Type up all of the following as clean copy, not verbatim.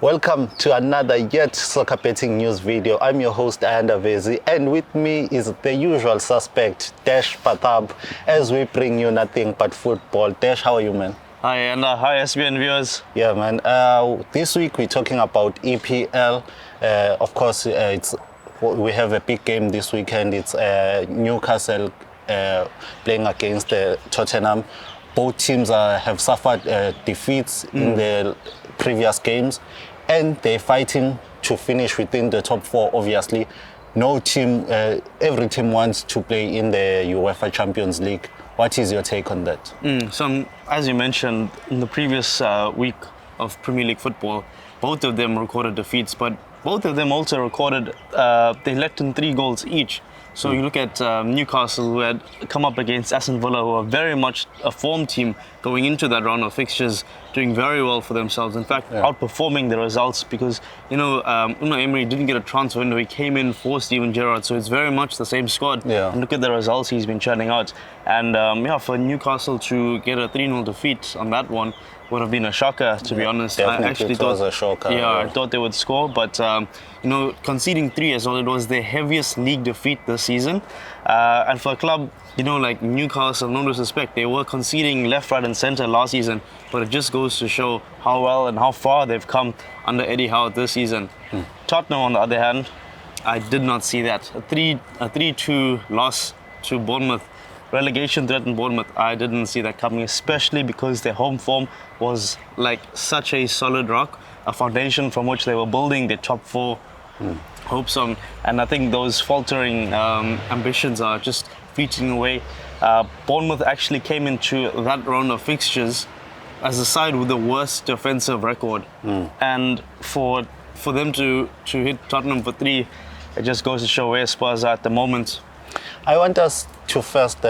Welcome to another yet soccer betting news video. I'm your host Ayanda Vezi, and with me is the usual suspect, Desh, Parthab, as we bring you nothing but football. Desh, how are you, man? Hi, and hi, SBN viewers. Yeah, man. This week we're talking about EPL. Of course, we have a big game this weekend. It's Newcastle playing against Tottenham. Both teams have suffered defeats in the previous games, and they're fighting to finish within the top four. Obviously, every team wants to play in the UEFA Champions League. What is your take on that? So, as you mentioned, in the previous week of Premier League football, both of them recorded defeats, but both of them also recorded, they let in 3 goals each. So you look at Newcastle, who had come up against Aston Villa, who are very much a form team going into that round of fixtures, doing very well for themselves. In fact, outperforming the results because, Unai Emery didn't get a transfer window. He came in for Steven Gerrard, so it's very much the same squad. Yeah. And look at the results he's been churning out. And for Newcastle to get a 3-0 defeat on that one would have been a shocker, to be honest. Definitely, I actually it was a shocker. I thought they would score, but conceding 3 as well, it was their heaviest league defeat this season. And for a club, like Newcastle, no disrespect, they were conceding left, right, and centre last season, but it just goes to show how well and how far they've come under Eddie Howe this season. Tottenham, on the other hand, I did not see that. A 3-2 loss to Bournemouth. Relegation threatened Bournemouth. I didn't see that coming, especially because their home form was like such a solid rock, a foundation from which they were building their top 4 hopes on. And I think those faltering ambitions are just fleeting away. Bournemouth actually came into that round of fixtures as a side with the worst defensive record. And for them to hit Tottenham for 3, it just goes to show where Spurs are at the moment. I want us to first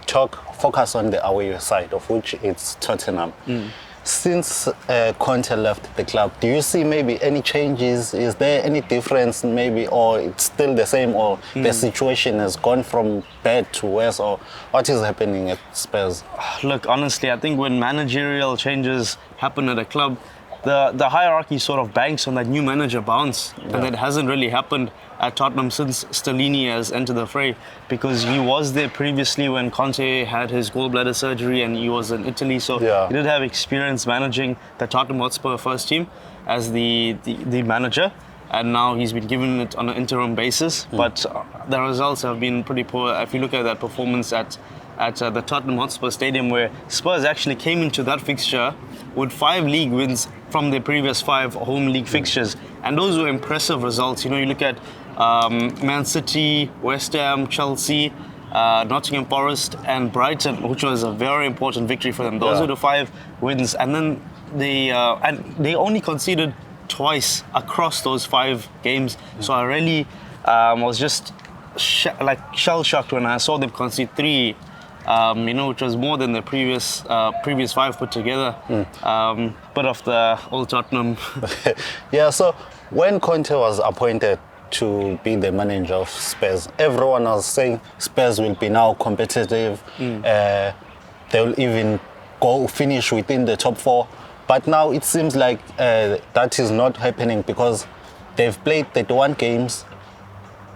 focus on the away side, of which it's Tottenham. Since Conte left the club, do you see maybe any changes? Is there any difference maybe, or it's still the same, or the situation has gone from bad to worse, or what is happening at Spurs? Look, honestly, I think when managerial changes happen at a club, the hierarchy sort of banks on that new manager bounce, and that hasn't really happened at Tottenham since Stellini has entered the fray, because he was there previously when Conte had his gallbladder surgery and he was in Italy, so he did have experience managing the Tottenham Hotspur first team as the manager, and now he's been given it on an interim basis, but the results have been pretty poor. If you look at that performance at the Tottenham Hotspur Stadium, where Spurs actually came into that fixture with 5 league wins from their previous 5 home league fixtures, and those were impressive results. You look at Man City, West Ham, Chelsea, Nottingham Forest, and Brighton, which was a very important victory for them. Those were the 5 wins, and then they only conceded twice across those 5 games. So I really was just shell-shocked when I saw them concede 3. Which was more than the previous 5 put together. But of the old Tottenham. So when Conte was appointed to be the manager of Spurs, everyone was saying Spurs will be now competitive. They will even finish within the top 4. But now it seems like that is not happening, because they've played 31 games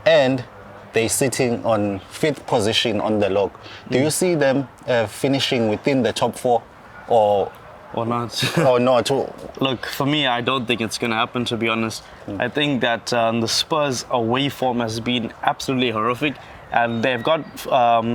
and they're sitting on 5th position on the log. Do you see them finishing within the top 4 or not? Or not? Look, for me, I don't think it's going to happen, to be honest. I think that the Spurs away form has been absolutely horrific, and they've got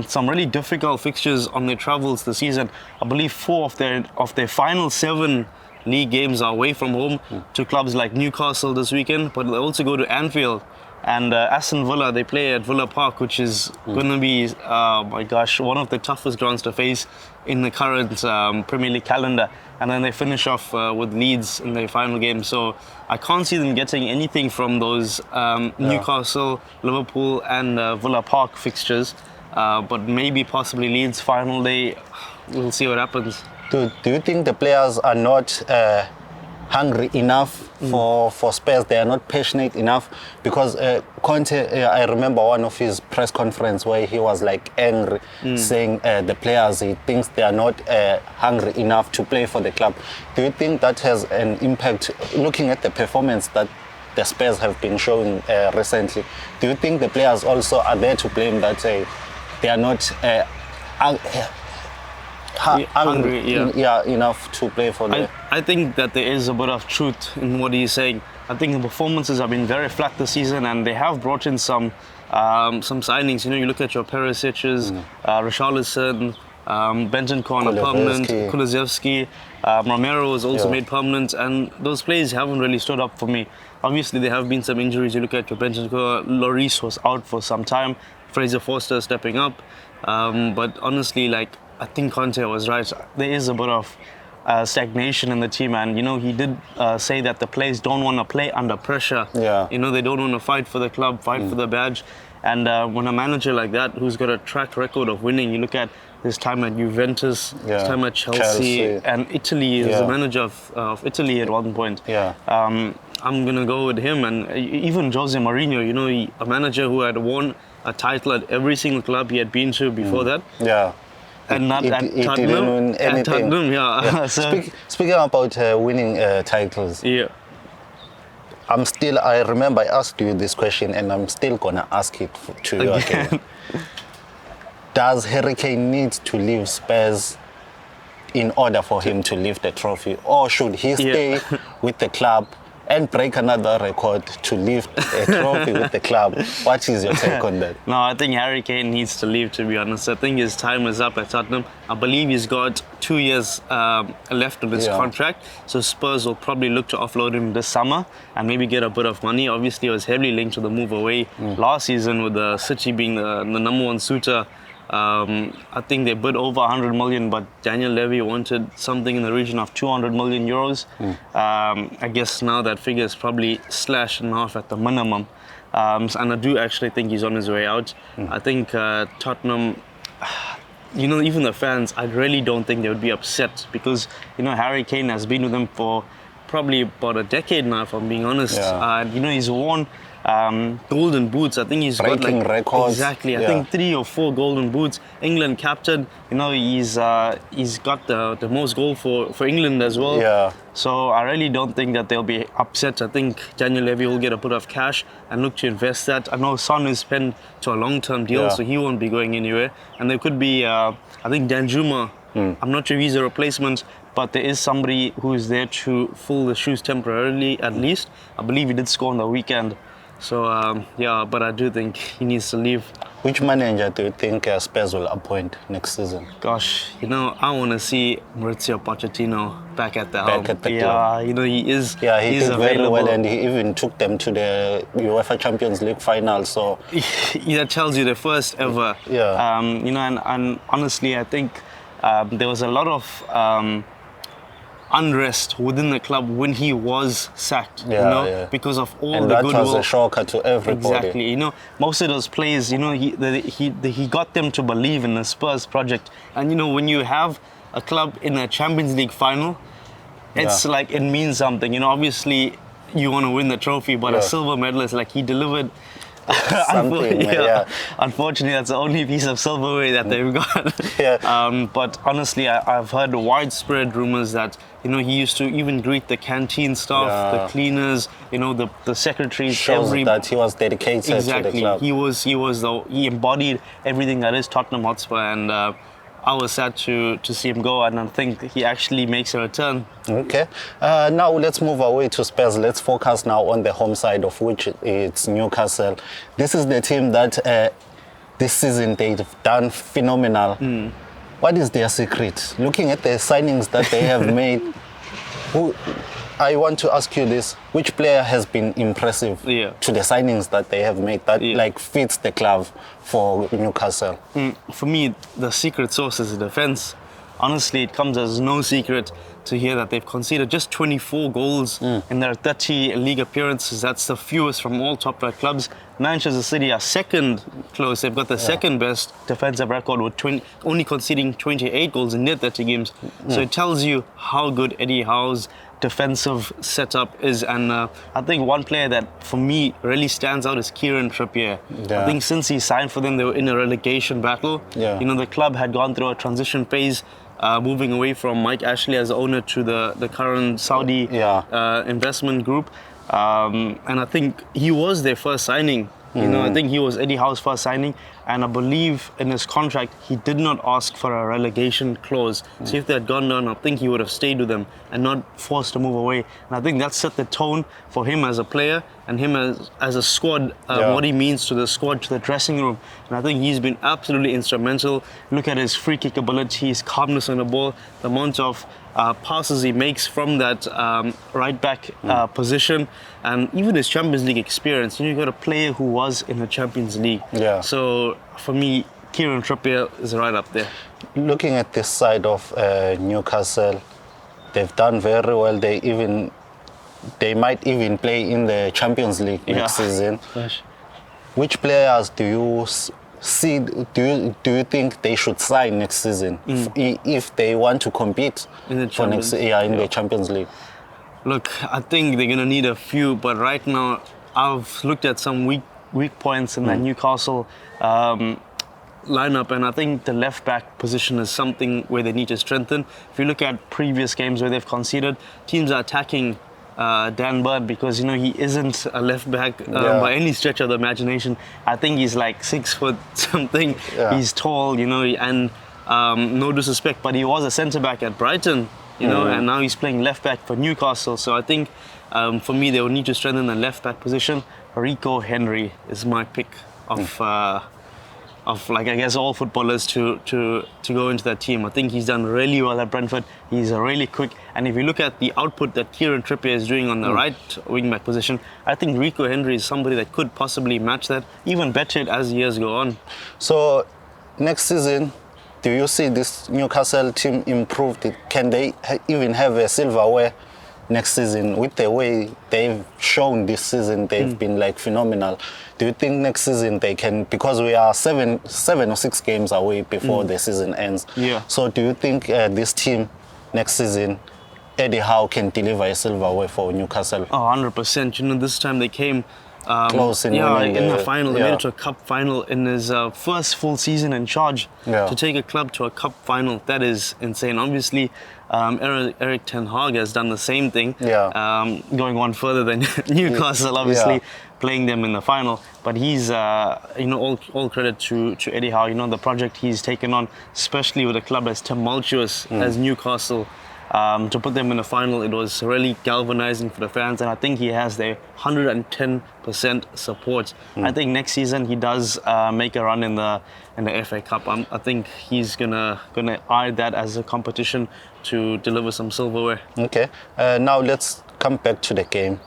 some really difficult fixtures on their travels this season. I believe 4 of their final 7 league games are away from home to clubs like Newcastle this weekend, but they also go to Anfield. And Aston Villa, they play at Villa Park, which is going to be, one of the toughest grounds to face in the current Premier League calendar. And then they finish off with Leeds in their final game. So I can't see them getting anything from those Newcastle, Liverpool and Villa Park fixtures. But maybe possibly Leeds final day. We'll see what happens. Do you think the players are not hungry enough for Spurs. They are not passionate enough because Conte, I remember one of his press conference where he was like angry, saying the players, he thinks they are not hungry enough to play for the club. Do you think that has an impact, looking at the performance that the Spurs have been showing recently? Do you think the players also are there to blame that they are not hungry enough to play for the... I think that there is a bit of truth in what he's saying. I think the performances have been very flat this season, and they have brought in some signings. You know, you look at your Perisic's, Richarlison, Bentancur on a permanent, Kulusevski, Romero was also made permanent, and those players haven't really stood up for me. Obviously, there have been some injuries. You look at your Bentancur, Lloris was out for some time, Fraser Forster stepping up, but honestly, like, I think Conte was right. There is a bit of stagnation in the team, and you know, he did say that the players don't want to play under pressure. You know, they don't want to fight for the club, fight for the badge. And when a manager like that, who's got a track record of winning, you look at his time at Juventus, his time at Chelsea, and Italy. He was the manager of Italy at one point. I'm gonna go with him, and even Jose Mourinho. You know, a manager who had won a title at every single club he had been to before that. And not at Tottenham. Didn't win anything. At Tottenham, So, speaking about winning titles, I remember I asked you this question, and I'm still gonna ask it to you again. Does Harry Kane need to leave Spurs in order for him to lift the trophy, or should he stay with the club and break another record to lift a trophy with the club? What is your take on that? No, I think Harry Kane needs to leave, to be honest. I think his time is up at Tottenham. I believe he's got 2 years left of his contract, so Spurs will probably look to offload him this summer and maybe get a bit of money. Obviously, it was heavily linked to the move away last season, with the City being the number one suitor. I think they bid over 100 million, but Daniel Levy wanted something in the region of 200 million euros. I guess now that figure is probably slashed in half at the minimum. And I do actually think he's on his way out. I think Tottenham, you know, even the fans, I really don't think they would be upset, because, you know, Harry Kane has been with them for probably about a decade now, if I'm being honest. You know, he's won golden boots. I think he's breaking got records. Exactly. I think 3 or 4 golden boots. England captain. You know, he's got the most goal for England as well. So I really don't think that they'll be upset. I think Daniel Levy will get a bit of cash and look to invest that. I know Son is penned to a long-term deal, so he won't be going anywhere. And there could be, I think Danjuma. I'm not sure if he's a replacement, but there is somebody who is there to fill the shoes temporarily, at least. I believe he did score on the weekend. So, but I do think he needs to leave. Which manager do you think Spurs will appoint next season? Gosh, you know, I want to see Maurizio Pochettino back at the helm. Back at the club. You know, he is. Yeah, he did available. very well, and he even took them to the UEFA Champions League final. So that tells you the first ever. You know, and honestly, I think there was a lot of unrest within the club when he was sacked, because of all and the that goodwill. Was a shocker to everybody. Exactly, you know, most of those players, you know, he got them to believe in the Spurs project. And you know, when you have a club in a Champions League final, it's like, it means something. You know, obviously you want to win the trophy, but a silver medalist, like, he delivered. Unfortunately, that's the only piece of silverware that they've got. But honestly, I've heard widespread rumors that, you know, he used to even greet the canteen staff, the cleaners, you know, the secretaries. Shows that he was dedicated to the club. He embodied everything that is Tottenham Hotspur, and I was sad to see him go, and I think he actually makes a return. Okay. Now let's move away to Spurs. Let's focus now on the home side, of which it's Newcastle. This is the team that this season they've done phenomenal. What is their secret? Looking at the signings that they have made, I want to ask you this: which player has been impressive to the signings that they have made that like fits the club for Newcastle? For me, the secret sauce is the defense. Honestly, it comes as no secret to hear that they've conceded just 24 goals in their 30 league appearances. That's the fewest from all top flight clubs. Manchester City are second close. They've got the second best defensive record with only conceding 28 goals in their 30 games. So it tells you how good Eddie Howe's defensive setup is. And I think one player that for me really stands out is Kieran Trippier. Yeah. I think since he signed for them, they were in a relegation battle. Yeah. You know, the club had gone through a transition phase, moving away from Mike Ashley as owner to the current Saudi investment group. And I think he was their first signing. You know, I think he was Eddie Howe's first signing, and I believe in his contract he did not ask for a relegation clause. So if they had gone down, I think he would have stayed with them and not forced to move away. And I think that set the tone for him as a player and him as a squad, what he means to the squad, to the dressing room. And I think he's been absolutely instrumental. Look at his free kick ability, his calmness on the ball, the amount of passes he makes from that right back position, and even his Champions League experience. You know, you got a player who was in the Champions League. Yeah. So for me, Kieran Trippier is right up there. Looking at this side of Newcastle, they've done very well. They might even play in the Champions League next season. Gosh. Which players do you see? Do you think they should sign next season if they want to compete In the for next the Champions League? Look, I think they're going to need a few, but right now I've looked at some weak points in that Newcastle lineup, and I think the left back position is something where they need to strengthen. If you look at previous games where they've conceded, teams are attacking Dan Burn because, you know, he isn't a left back by any stretch of the imagination. I think he's like 6 foot something. Yeah. He's tall, you know, and no disrespect, but he was a centre back at Brighton, you know, and now he's playing left back for Newcastle. So I think for me, they will need to strengthen the left back position. Rico Henry is my pick of like, I guess, all footballers to go into that team. I think he's done really well at Brentford. He's really quick, and if you look at the output that Kieran Trippier is doing on the right wing back position, I think Rico Henry is somebody that could possibly match that, even better it as years go on. So next season, do you see this Newcastle team improved? Can they even have a silverware next season? With the way they've shown this season, they've been like phenomenal. Do you think next season they can, because we are seven or 6 games away before the season ends? Yeah. So do you think this team next season, Eddie Howe can deliver a silverware for Newcastle? Oh, 100%. You know, this time they came close in the final. They made it to a cup final in his first full season in charge. To take a club to a cup final, that is insane. Obviously, Eric Ten Hag has done the same thing, going on further than Newcastle, obviously, playing them in the final. But he's, you know, all credit to Eddie Howe. You know, the project he's taken on, especially with a club as tumultuous as Newcastle. To put them in the final, it was really galvanizing for the fans, and I think he has their 110% support. I think next season he does make a run in the FA Cup. I think he's gonna eye that as a competition to deliver some silverware. Okay, now let's come back to the game.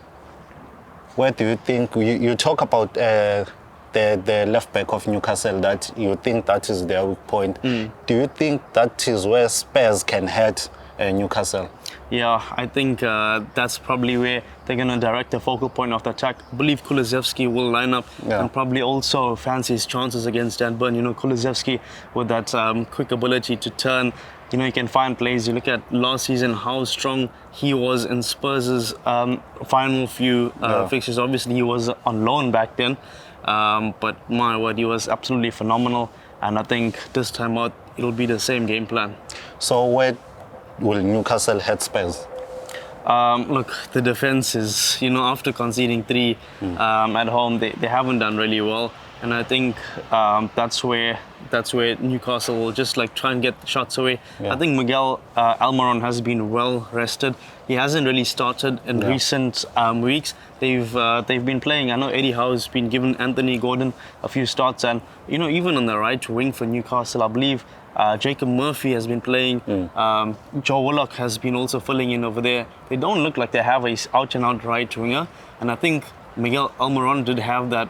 Where do you think you talk about the left back of Newcastle, that you think that is their weak point? Do you think that is where Spurs can hurt Newcastle? Yeah, I think that's probably where they're going to direct the focal point of the attack. I believe Kulusevski will line up and probably also fancy his chances against Dan Burn. You know, Kulusevski with that quick ability to turn, you know, he can find plays. You look at last season, how strong he was in Spurs' final few fixtures. Obviously, he was on loan back then, but my word, he was absolutely phenomenal. And I think this time out, it'll be the same game plan. So where will Newcastle head Spurs? Look, the defense is, you know, after conceding 3 at home, they haven't done really well. And I think that's where Newcastle will just like try and get shots away. I think Miguel Almiron has been well rested. He hasn't really started in recent weeks. They've been playing. I know Eddie Howe's been given Anthony Gordon a few starts, and you know, even on the right wing for Newcastle, I believe Jacob Murphy has been playing. Joe Willock has been also filling in over there. They don't look like they have a out-and-out right winger, and I think Miguel Almiron did have that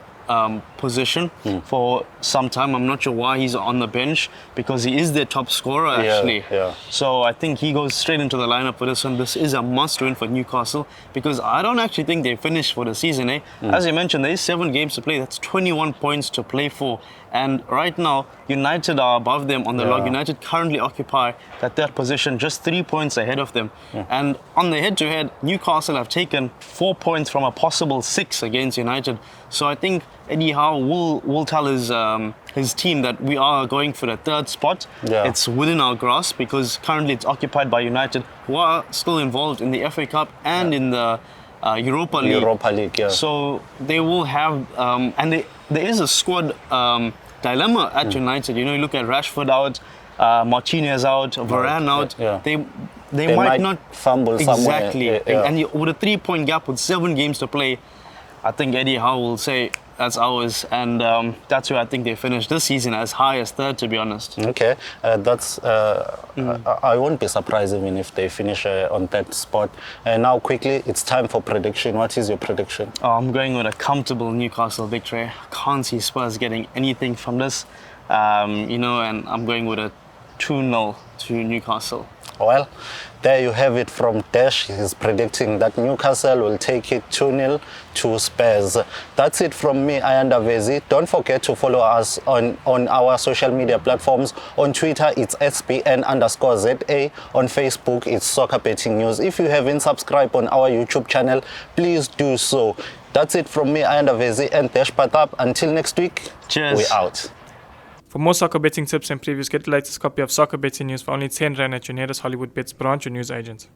position for some time. I'm not sure why he's on the bench, because he is their top scorer actually. Yeah. So I think he goes straight into the lineup for this one. This is a must-win for Newcastle, because I don't actually think they finished for the season. As you mentioned, there is 7 games to play. That's 21 points to play for. And right now, United are above them on the log. United currently occupy that third position, just 3 points ahead of them. And on the head-to-head, Newcastle have taken 4 points from a possible 6 against United. So I think Eddie Howe will tell his team that we are going for the third spot. It's within our grasp, because currently it's occupied by United, who are still involved in the FA Cup and in the Europa League. So they will have, and there is a squad dilemma at United. You know, you look at Rashford out, Martinez out, Varane out. They might not fumble exactly. somewhere. And with a 3-point gap with 7 games to play, I think Eddie Howe will say that's ours, and that's where I think they finished this season, as high as third, to be honest. Okay, I won't be surprised even if they finish on that spot. Now, quickly, it's time for prediction. What is your prediction? I'm going with a comfortable Newcastle victory. I can't see Spurs getting anything from this, and I'm going with a 2-0 to Newcastle. Well, there you have it from Desh. He's predicting that Newcastle will take it 2-0 to Spurs. That's it from me, Ayanda Vezi. Don't forget to follow us on our social media platforms. On Twitter, it's SBN_ZA. On Facebook, it's Soccer Betting News. If you haven't subscribed on our YouTube channel, please do so. That's it from me, Ayanda Vezi and Desh Parthab. Until next week, cheers. We're out. For more soccer betting tips and previews, get the latest copy of Soccer Betting News for only 10 Rand at your nearest Hollywood Bets branch or news agent.